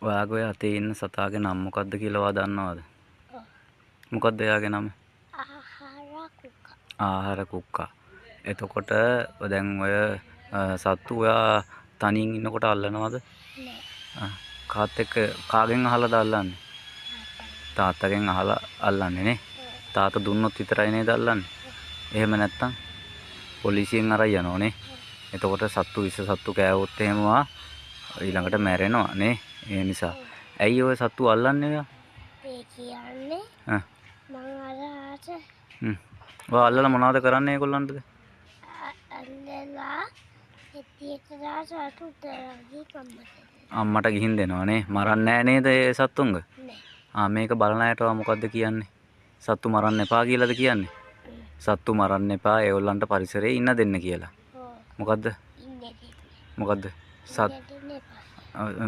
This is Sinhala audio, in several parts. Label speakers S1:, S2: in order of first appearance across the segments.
S1: ඔයාගේ අතේ ඉන්න සතාගේ නම මොකද්ද කියලා ඔයා දන්නවද?
S2: ඔව්.
S1: මොකද්ද එයාගේ නම?
S2: ආහාර කුක්කා.
S1: ආහාර කුක්කා. එතකොට දැන් ඔය සත්තු ඔයා තනියෙන් ඉන්නකොට අල්ලනවද?
S2: නෑ.
S1: කාත් එක්ක කාගෙන් අහලාද අල්ලන්නේ? තාත්තගෙන් අහලා අල්ලන්නේ නේ. තාත්තා දුන්නොත් විතරයි නේද අල්ලන්නේ? එහෙම නැත්තම් පොලිසියෙන් අරන් යනවා නේ. එතකොට සත්තු විස සත්තු කෑවොත් එහෙම ඊළඟට මැරෙනවා නේ. ඒ නිසා. ඇයි ඔය සත්තු අල්ලන්නේ ඔයා?
S2: ඒ කියන්නේ
S1: ආ.
S2: මං අරහට
S1: ඔයා අල්ලලා මොනවද කරන්නේ ඒගොල්ලන්ටද?
S2: අල්ලලා එතියට දාලා සතුටුතරගේ කම්මට.
S1: අම්මට ගිහින් දෙනවා නේ. මරන්නේ නෑ නේද ඒ සත්තුන්ග?
S2: නෑ.
S1: මේක බලන අයට ඔයා මොකද්ද කියන්නේ? සත්තු මරන්න එපා කියලාද කියන්නේ? සත්තු මරන්න එපා ඒගොල්ලන්ට පරිසරයේ ඉන්න දෙන්න කියලා.
S2: ඔව්.
S1: මොකද්ද?
S2: ඉන්නේ
S1: මොකද්ද?
S2: දෙන්නේ.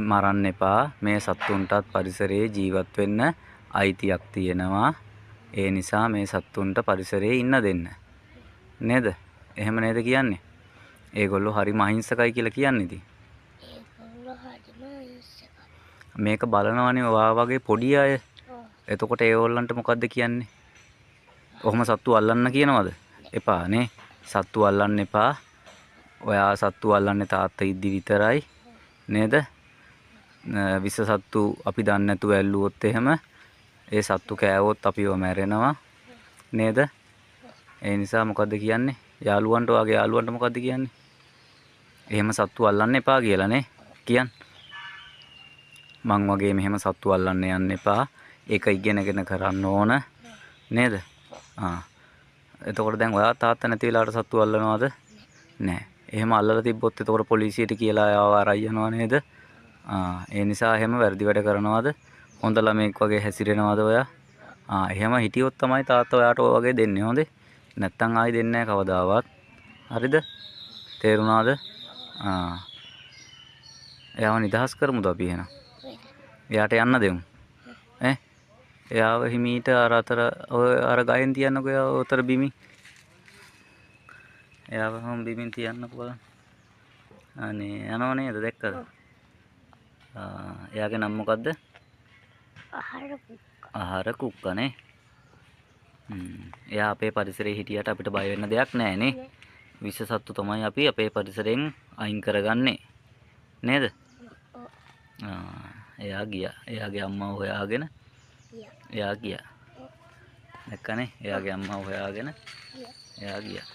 S1: මරන්න එපා. මේ සත්තුන්ටත් පරිසරයේ ජීවත් වෙන්න අයිතියක් තියෙනවා. ඒ නිසා මේ සත්තුන්ට පරිසරයේ ඉන්න දෙන්න. නේද? එහෙම නේද කියන්නේ? ඒගොල්ලෝ හරිම අහිංසකයි කියලා කියන්නේ ඉතින්.
S2: ඒගොල්ලෝ හරිම අහිංසකයි.
S1: මේක බලනවනේ ඔයා වගේ පොඩි අය.
S2: ඔව්.
S1: එතකොට ඒගොල්ලන්ට මොකද්ද කියන්නේ? ඔහොම සත්තු අල්ලන්න කියනවද? එපා නේ. සත්තු අල්ලන්න එපා. ඔයා සත්තු අල්ලන්නේ තාත්තා ඉද්දි විතරයි. නේද? විස සත්තු අපි දන්නේ නැතුව ඇල්ලුවොත් එහෙම ඒ සත්තු කෑවොත් අපිව මැරෙනවා. නේද? ඒ නිසා මොකද්ද කියන්නේ? යාළුවන්ට ඔයාගේ යාළුවන්ට මොකද්ද කියන්නේ? එහෙම සත්තු අල්ලන්න එපා කියලා නේ කියන්නේ. මං වගේ මෙහෙම සත්තු අල්ලන්න යන්න එපා. ඒක ඉගෙනගෙන කරන්න ඕන. නේද? එතකොට දැන් ඔයා තාත්තා නැති වෙලාවට සත්තු අල්ලනවද? නෑ. එහෙම අල්ලලා තිබ්බොත් එතකොට පොලිසියට කියලා ආව අරයි යනවා නේද? ඒ නිසා එහෙම වැරදි වැඩ කරනවද? හොඳ ළමෙක් වගේ හැසිරෙනවද ඔයා? එහෙම හිටියොත් තමයි තාත්තා ඔයාට ඔය වගේ දෙන්නේ හොඳේ. නැත්තම් ආයි දෙන්නේ නැහැ කවදාවත්. හරිද? තේරුණාද? එයාව නිදහස් කරමුද අපි එහෙනම්? එයාට යන්න දෙමු. ඈ? එයාව හිමීට අර අතර ඔය අර ගහෙන් තියන්නකෝ එයාව උතර බිමින්. එයාව හම් බිමින් තියන්නකෝ බලන්න. අනේ යනව නේද දැක්කද? එයාගේ නම මොකද්ද?
S2: ආහාර කුක්කා.
S1: ආහාර කුක්කා නේ. එයා අපේ පරිසරයේ හිටියට අපිට බය වෙන්න දෙයක් නැහැ නේ. විස සත්තු තමයි අපි අපේ පරිසරයෙන් අයින් කරගන්නේ. නේද? එයා ගියා. එයාගේ අම්මව හොයාගෙන එයා ගියා. දැක්කනේ? එයාගේ අම්මව හොයාගෙන එයා ගියා.